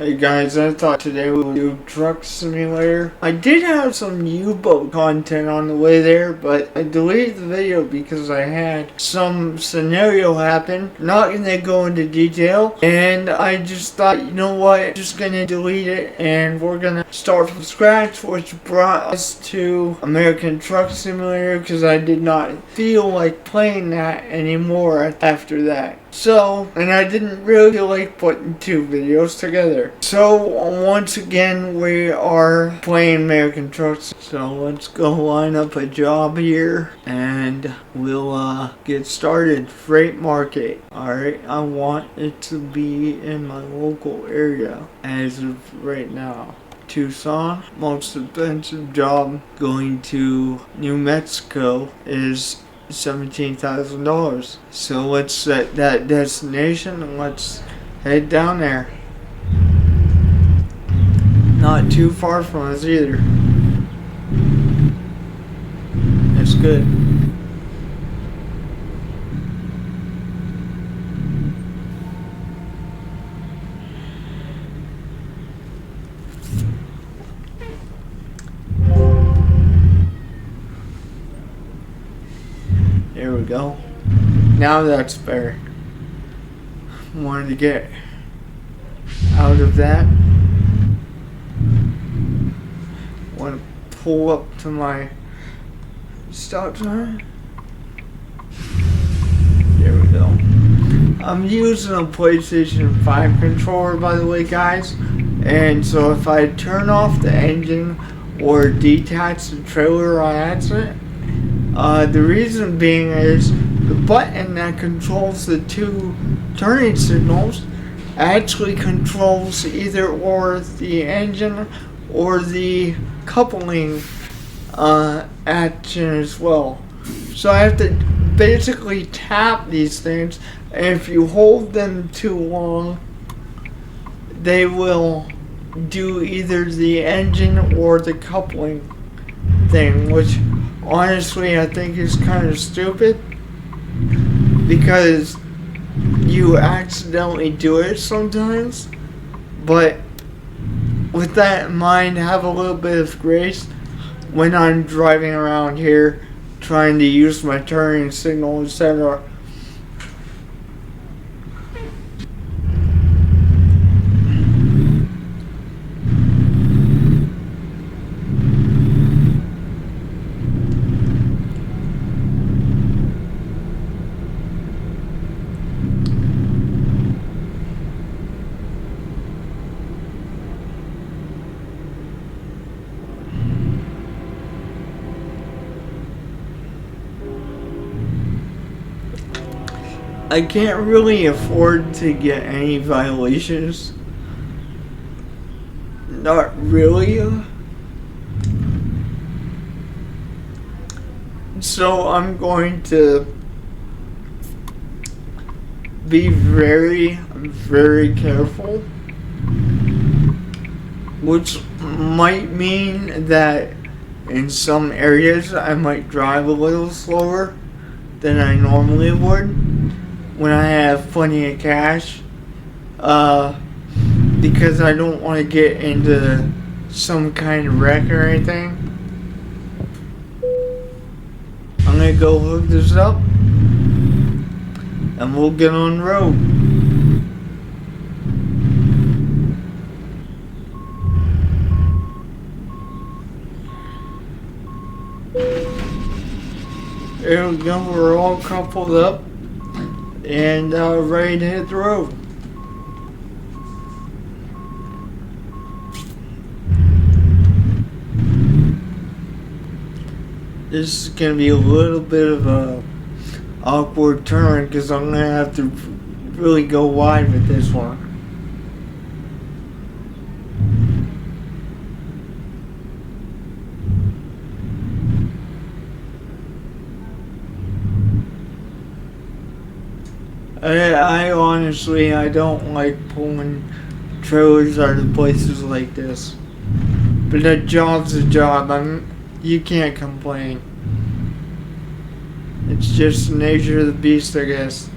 Hey guys, I thought today we would do Truck Simulator. I did have some U-boat content on the way there, but I deleted the video because I had some scenario happen. Not gonna go into detail, and I just thought, you know what, just gonna delete it and we're gonna start from scratch, which brought us to American Truck Simulator because I did not feel like playing that anymore after that. So, and I didn't really feel like putting two videos together. So, once again, we are playing American Trucks. So, let's go line up a job here and we'll get started. Freight market. Alright, I want it to be in my local area as of right now. Tucson, most expensive job going to New Mexico is $17,000. So let's set that destination and let's head down there. Not too far from us either. That's good. There we go. Now that's better. Wanted to get out of that. Want to pull up to my stop sign. There we go. I'm using a PlayStation 5 controller, by the way, guys. And so if I turn off the engine or detach the trailer on accident, the reason being is the button that controls the two turning signals actually controls either or the engine or the coupling action as well. So I have to basically tap these things, and if you hold them too long, they will do either the engine or the coupling thing, which honestly I think is kind of stupid because you accidentally do it sometimes. But with that in mind, have a little bit of grace when I'm driving around here trying to use my turning signal, etc. I can't really afford to get any violations. Not really. So I'm going to be very, very careful. Which might mean that in some areas I might drive a little slower than I normally would when I have plenty of cash, because I don't want to get into some kind of wreck or anything. I'm gonna go hook this up and we'll get on the road. There we go, we're all coupled up and ready to hit the road. This is going to be a little bit of a awkward turn because I'm going to have to really go wide with this one. I honestly, I don't like pulling trailers out of places like this. But a job's a job. You can't complain. It's just the nature of the beast, I guess.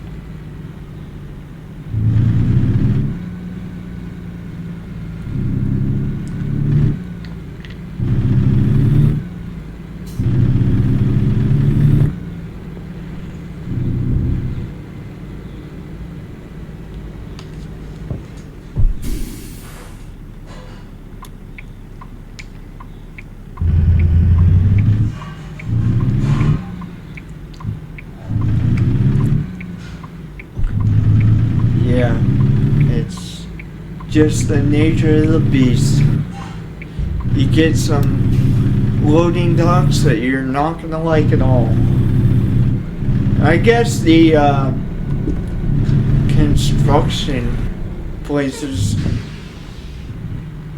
just the nature of the beast. You get some loading docks that you're not gonna like at all. I guess the construction places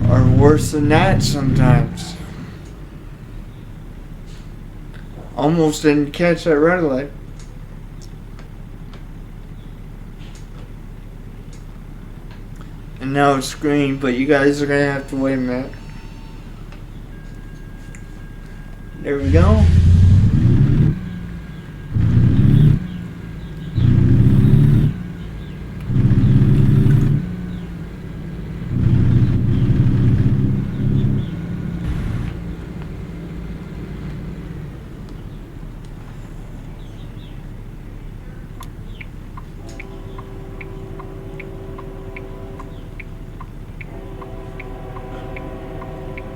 are worse than that sometimes. Almost didn't catch that red light. And now it's green, but you guys are gonna have to wait a minute. There we go.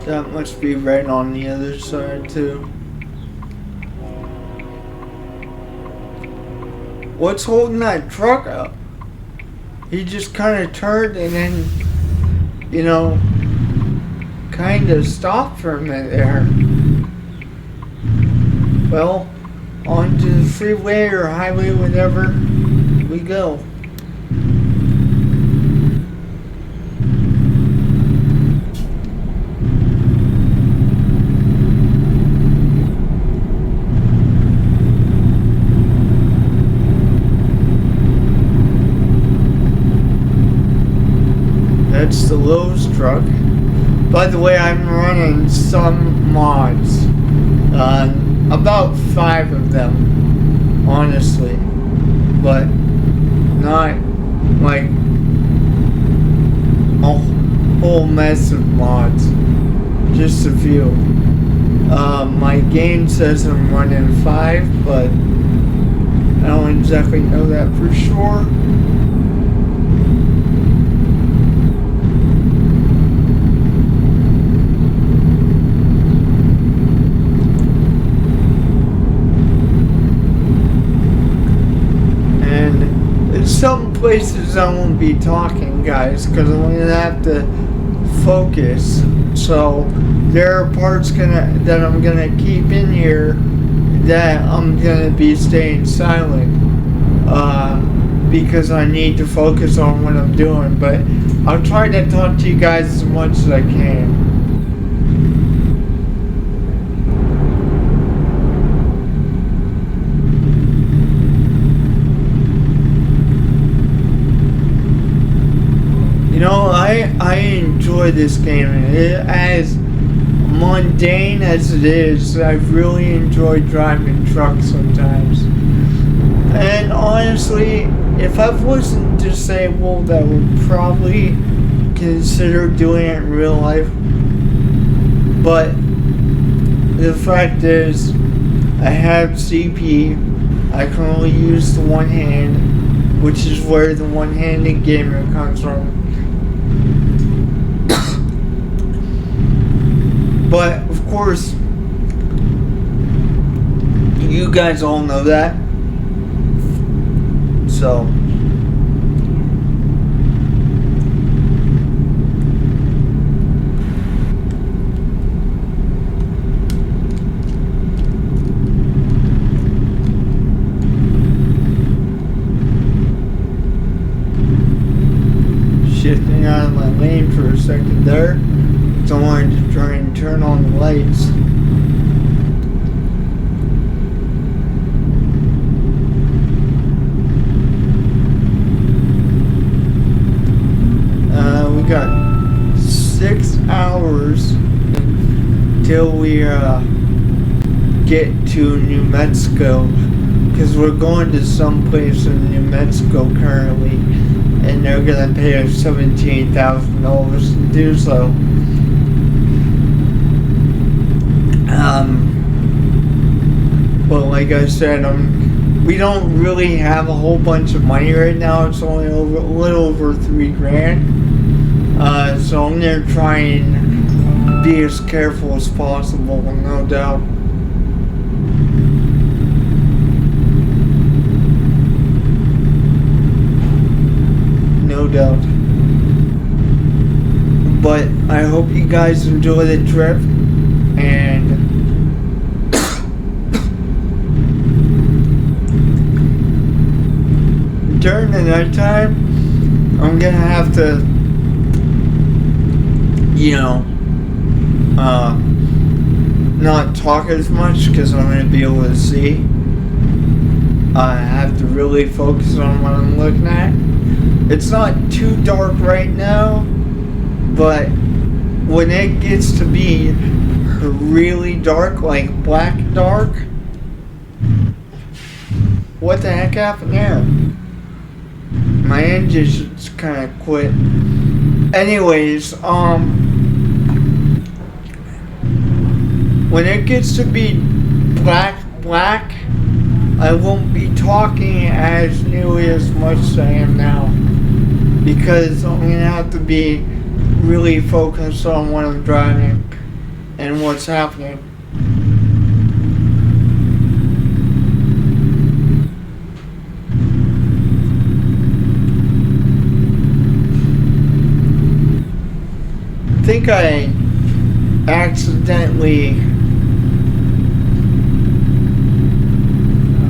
That must be right on the other side too. What's holding that truck up? He just kind of turned and then, you know, kind of stopped for a minute there. Well, onto the freeway or highway, whatever we go. That's the Lowe's truck. By the way, I'm running some mods. About 5 of them, honestly. But not like a whole mess of mods. Just a few. My game says I'm running 5, but I don't exactly know that for sure. Some places I won't be talking, guys, because I'm gonna have to focus. So there are parts that I'm gonna keep in here that I'm gonna be staying silent because I need to focus on what I'm doing. But I'll try to talk to you guys as much as I can. You know, I enjoy this game. As mundane as it is, I've really enjoyed driving trucks sometimes. And honestly, if I wasn't disabled, I would probably consider doing it in real life. But the fact is, I have CP. I can only use the one hand, which is where the one-handed gamer comes from. But, of course, you guys all know that. So, shifting out of my lane for a second there. So I wanted to try and turn on the lights. We got 6 hours until we get to New Mexico, because we're going to some place in New Mexico currently, and they're gonna pay us $17,000 to do so. But like I said, we don't really have a whole bunch of money right now. It's only a little over $3 grand. So I'm gonna try and be as careful as possible, no doubt. No doubt. But I hope you guys enjoy the trip, and during the nighttime, I'm gonna have to, not talk as much because I'm gonna be able to see. I have to really focus on what I'm looking at. It's not too dark right now, but when it gets to be really dark, like black dark, what the heck happened there? My engine just kind of quit. Anyways, when it gets to be black, I won't be talking as nearly as much as I am now, because I'm gonna have to be really focused on what I'm driving and what's happening. I think I accidentally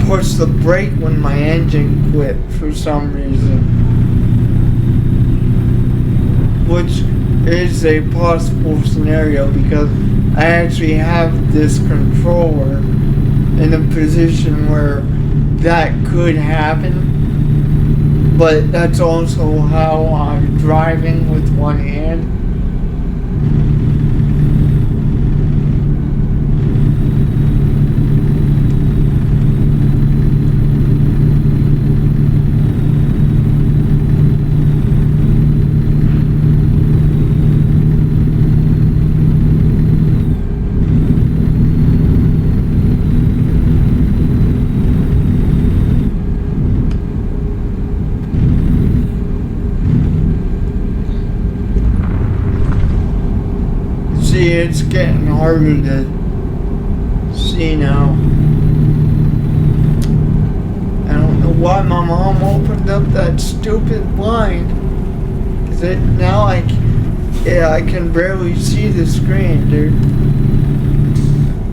pushed the brake when my engine quit for some reason, which is a possible scenario because I actually have this controller in a position where that could happen, but that's also how I'm driving with one hand. See, it's getting harder to see now. I don't know why my mom opened up that stupid blind. Cause now I can barely see the screen, dude.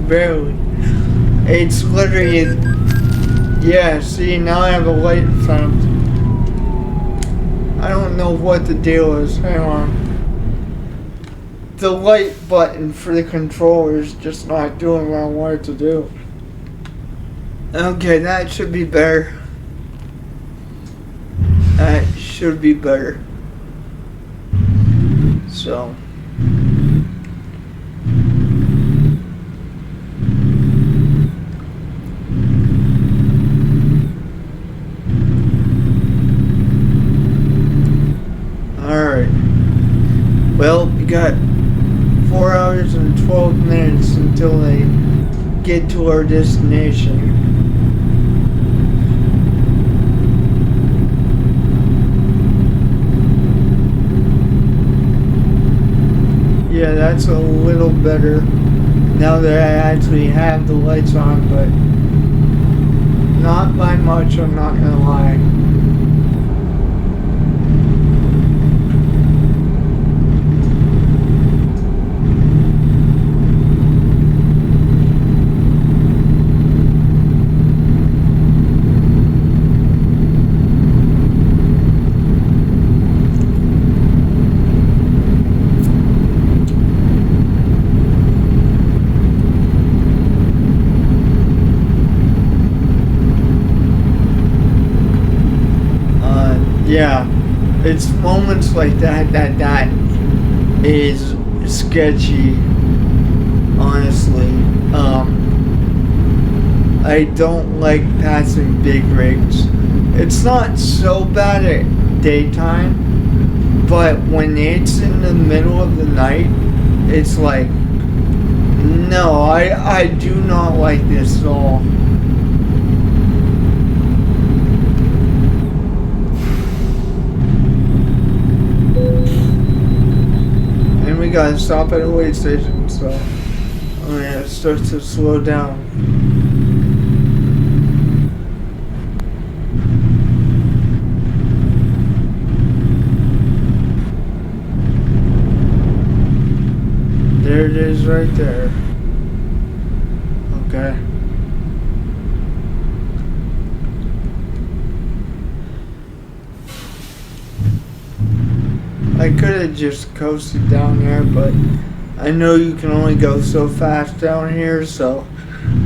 Barely. It's literally, yeah, see, now I have a light in front. I don't know what the deal is. Hang on. The light button for the controller is just not doing what I want it to do. Okay, that should be better. That should be better. So. Alright. Well, we got 4 hours and 12 minutes until they get to our destination. Yeah, that's a little better now that I actually have the lights on, but not by much, I'm not gonna lie. Yeah, it's moments like that is sketchy, honestly. I don't like passing big rigs. It's not so bad at daytime, but when it's in the middle of the night, it's like, no, I do not like this at all. We gotta stop at a weigh station, so I'm gonna start to slow down. There it is right there. Okay. I could have just coasted down there, but I know you can only go so fast down here, so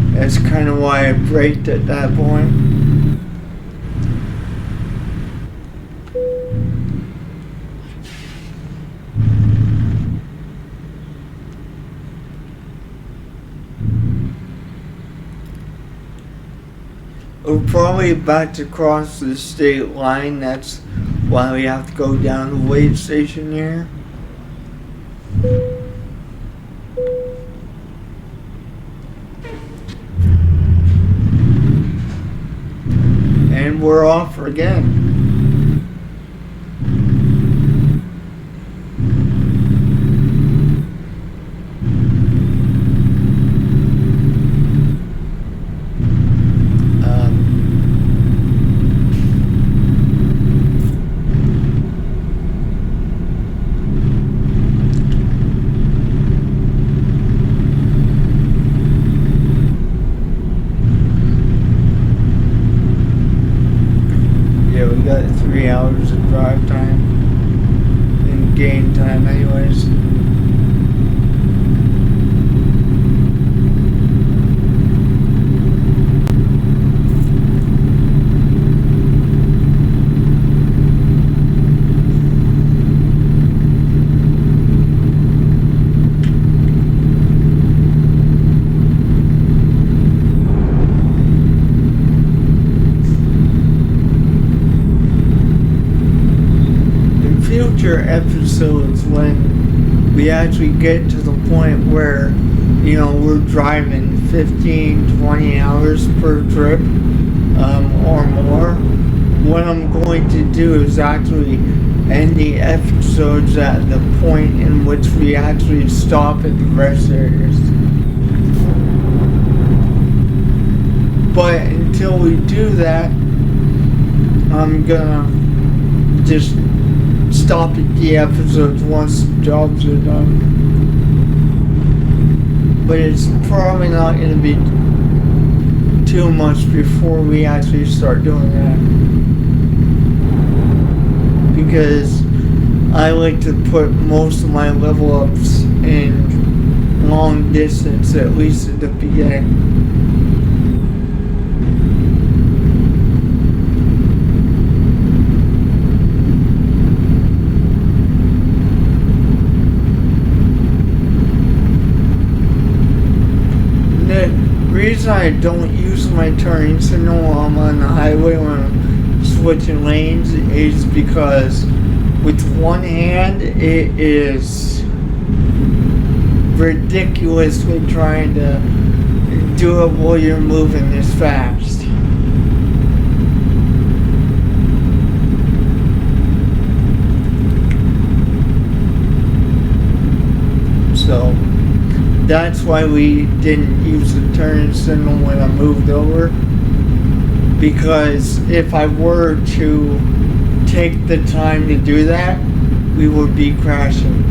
that's kind of why I braked at that point. We're probably about to cross the state line. That's why we have to go down the weigh station here. And we're off again. We got 3 hours of drive time and gain time anyways. Future episodes, when we actually get to the point where, you know, we're driving 15-20 hours per trip or more, what I'm going to do is actually end the episodes at the point in which we actually stop at the rest areas. But until we do that, I'm gonna just stop at the episodes once the jobs are done. But it's probably not going to be too much before we actually start doing that. Because I like to put most of my level ups in long distance, at least at the beginning. The reason I don't use my turning signal while I'm on the highway when I'm switching lanes is because with one hand it is ridiculously trying to do it while you're moving this fast. So that's why we didn't use the turn signal when I moved over, because if I were to take the time to do that, we would be crashing.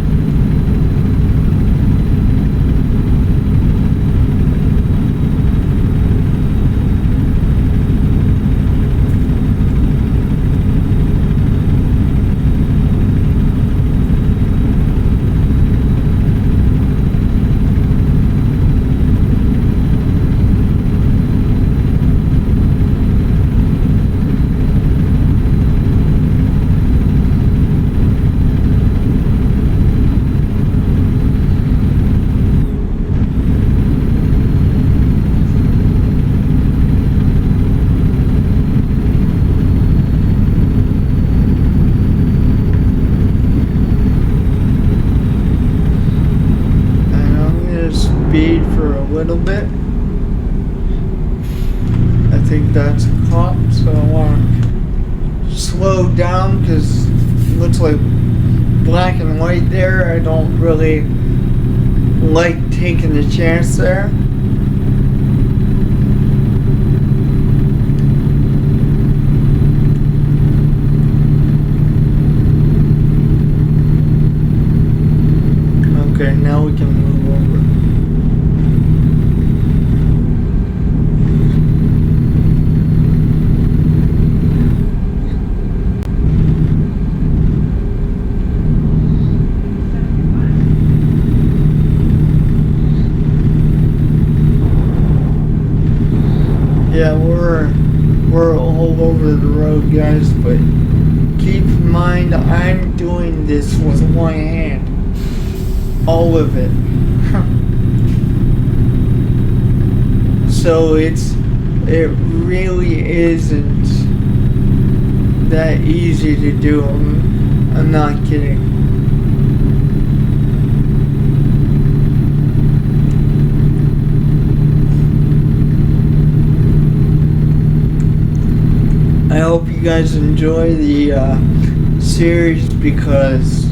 Speed for a little bit. I think that's a cop, so I want to slow down because it looks like black and white there. I don't really like taking the chance there. Okay, now we can move over. Yeah, we're all over the road, guys, but keep in mind I'm doing this with one hand. All of it. So it really isn't that easy to do. I'm not kidding. I hope you guys enjoy the series because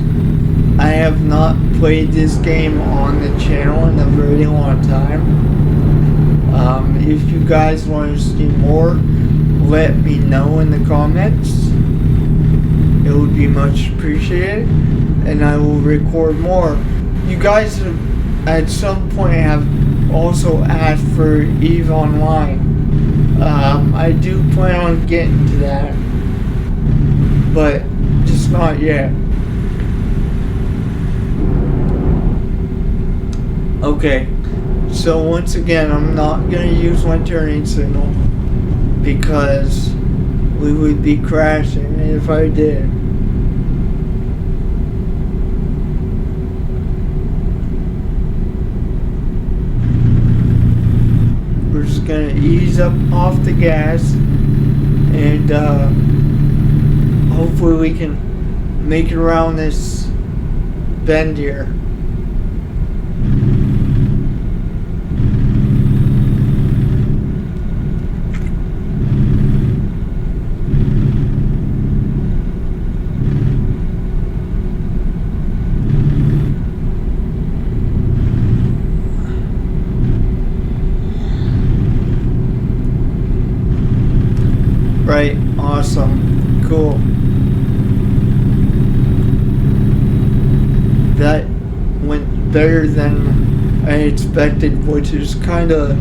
I have not played this game on the channel in a very long time. If you guys want to see more, let me know in the comments. It would be much appreciated, and I will record more. You guys have, at some point have also asked for EVE Online. I do plan on getting to that, but just not yet. Okay, so once again, I'm not going to use my turning signal because we would be crashing if I did. We're just going to ease up off the gas and hopefully we can make it around this bend here. Right, awesome, cool. That went better than I expected, which is kind of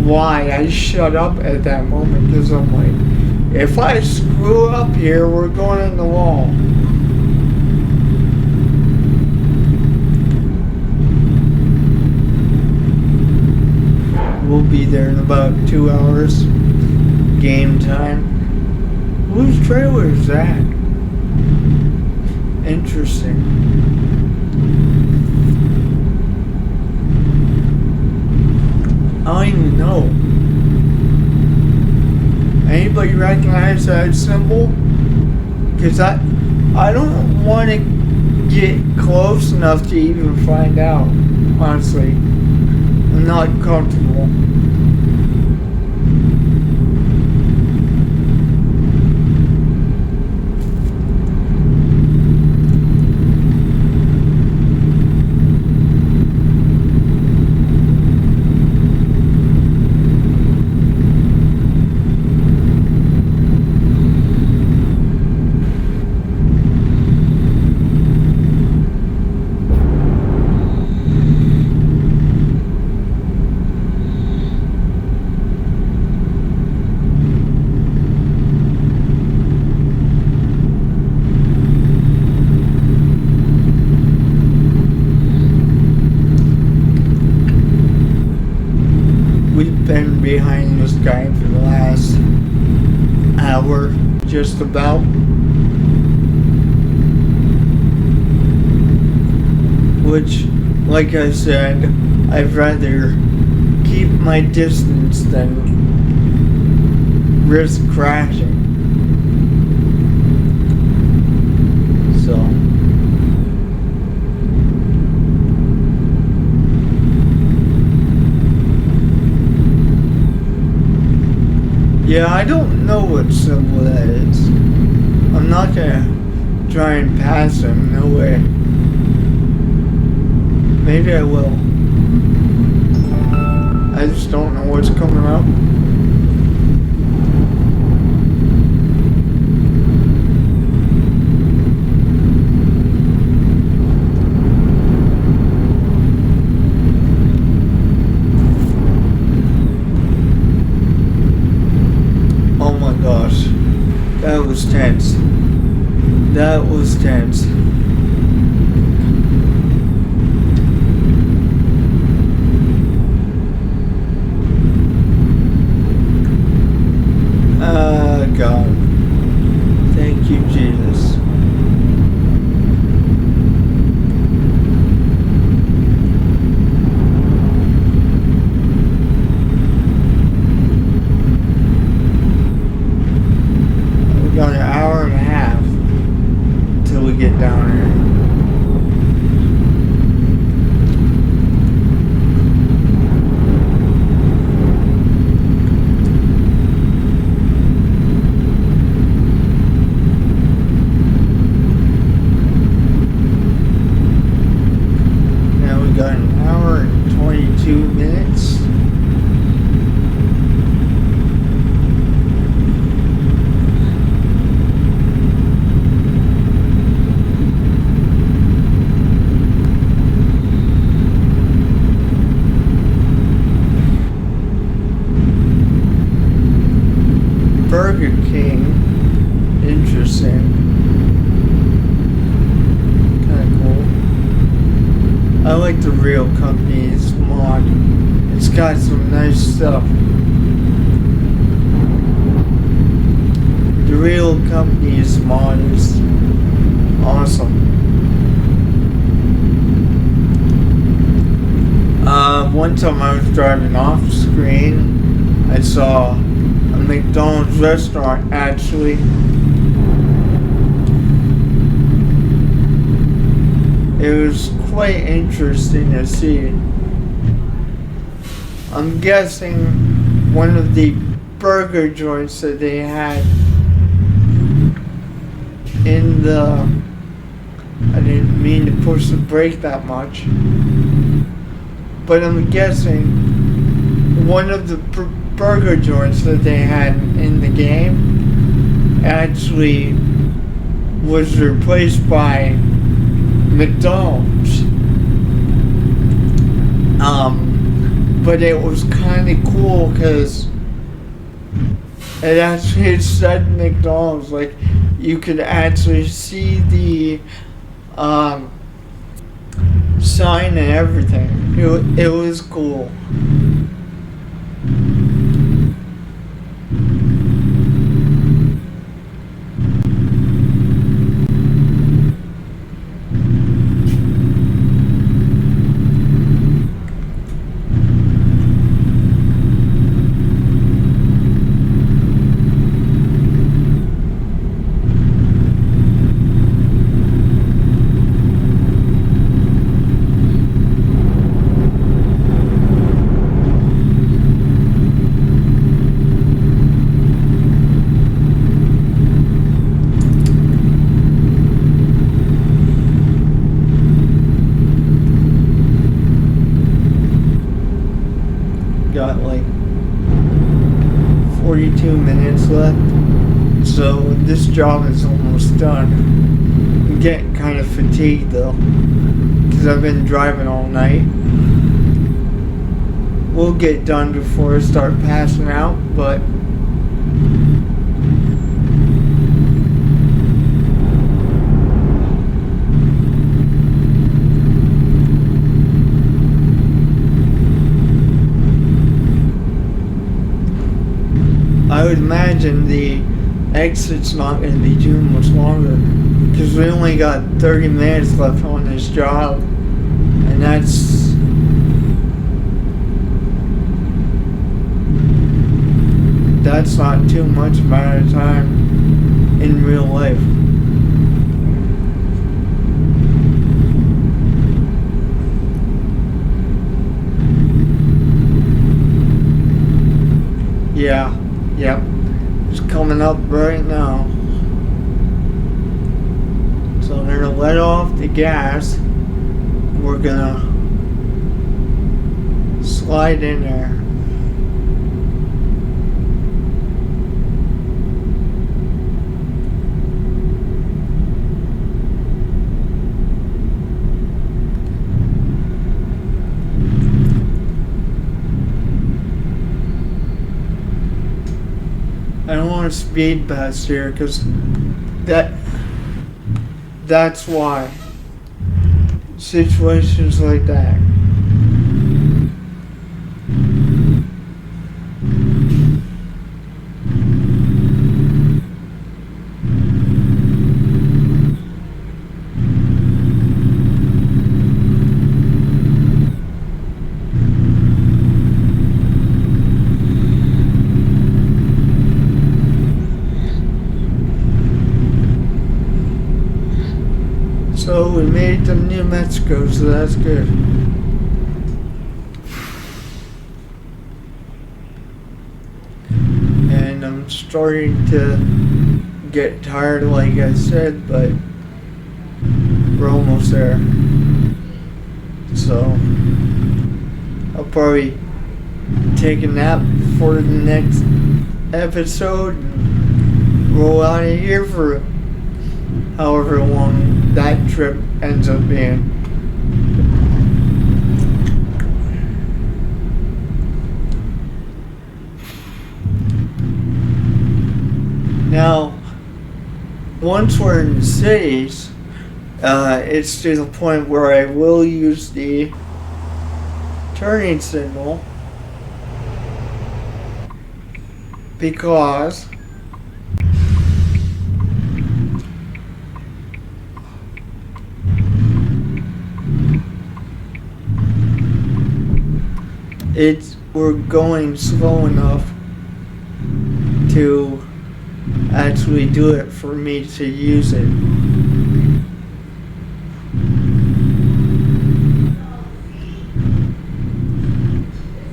why I shut up at that moment, because I'm like, if I screw up here, we're going in the wall. We'll be there in about 2 hours. Game time. Whose trailer is that? Interesting. I don't even know. Anybody recognize that symbol? Because I don't want to get close enough to even find out. Honestly, I'm not comfortable. Been behind this guy for the last hour, just about. Which, like I said, I'd rather keep my distance than risk crashing. So yeah, I don't know what symbol that is. I'm not gonna try and pass him, no way. Maybe I will. I just don't know what's coming up. 42 minutes. Burger King. Interesting. Kinda cool. I like the Real Companies mod. It's got some nice stuff. The Real Companies mod is awesome. One time I was driving off screen, I saw a McDonald's restaurant actually. It was quite interesting to see. I'm guessing one of the burger joints that they had in the... I didn't mean to push the brake that much. But I'm guessing one of the burger joints that they had in the game actually was replaced by McDonald's. But it was kind of cool because it actually said McDonald's. Like, you could actually see the sign and everything. It was cool. Got like 42 minutes left, so this job is almost done. I'm getting kind of fatigued though, because I've been driving all night. We'll get done before I start passing out, but I would imagine the exit's not going to be too much longer, because we only got 30 minutes left on this job, and that's not too much amount of time in real life. Yeah. Yep, it's coming up right now. So I'm gonna let off the gas. We're gonna slide in there. I don't want to speed past here because that's why. Situations like that. So we made it to New Mexico, so that's good. And I'm starting to get tired, like I said, but we're almost there. So I'll probably take a nap for the next episode and roll out of here for however long that trip ends up being. Now, once we're in the cities, it's to the point where I will use the turning signal because we're going slow enough to actually do it for me to use it.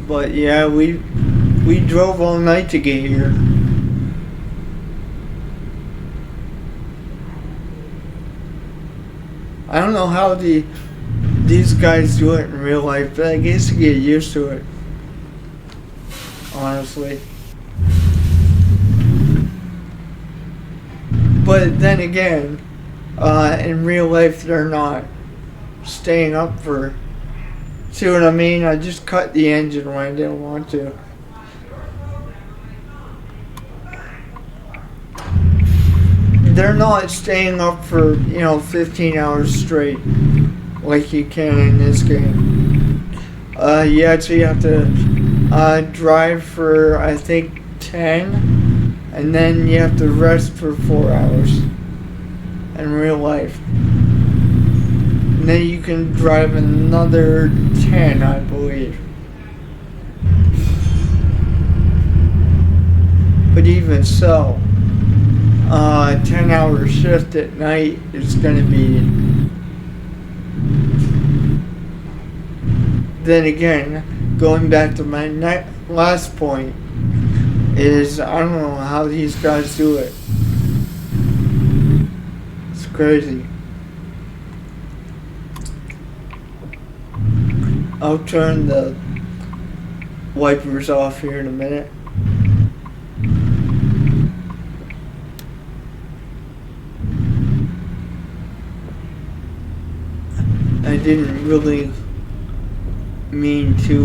But yeah, we drove all night to get here. I don't know how these guys do it in real life, but I guess you get used to it. Honestly. But then again, in real life they're not staying up for, see what I mean? I just cut the engine when I didn't want to. They're not staying up for, 15 hours straight like you can in this game. You actually have to drive for, I think, 10. And then you have to rest for 4 hours in real life. And then you can drive another 10, I believe. But even so, 10-hour shift at night is going to be... Then again, going back to my last point, is I don't know how these guys do it. It's crazy. I'll turn the wipers off here in a minute. I didn't really mean to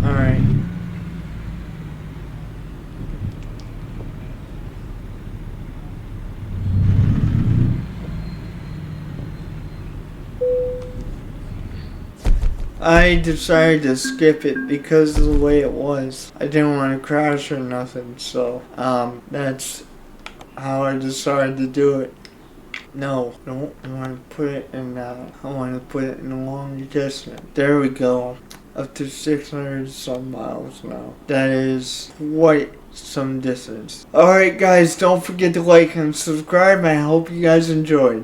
Alright. I decided to skip it because of the way it was. I didn't want to crash or nothing, so that's how I decided to do it. No, I don't want to put it in, I want to put it in a long distance. There we go. Up to 600 some miles now. That is quite some distance. Alright guys, don't forget to like and subscribe. I hope you guys enjoyed.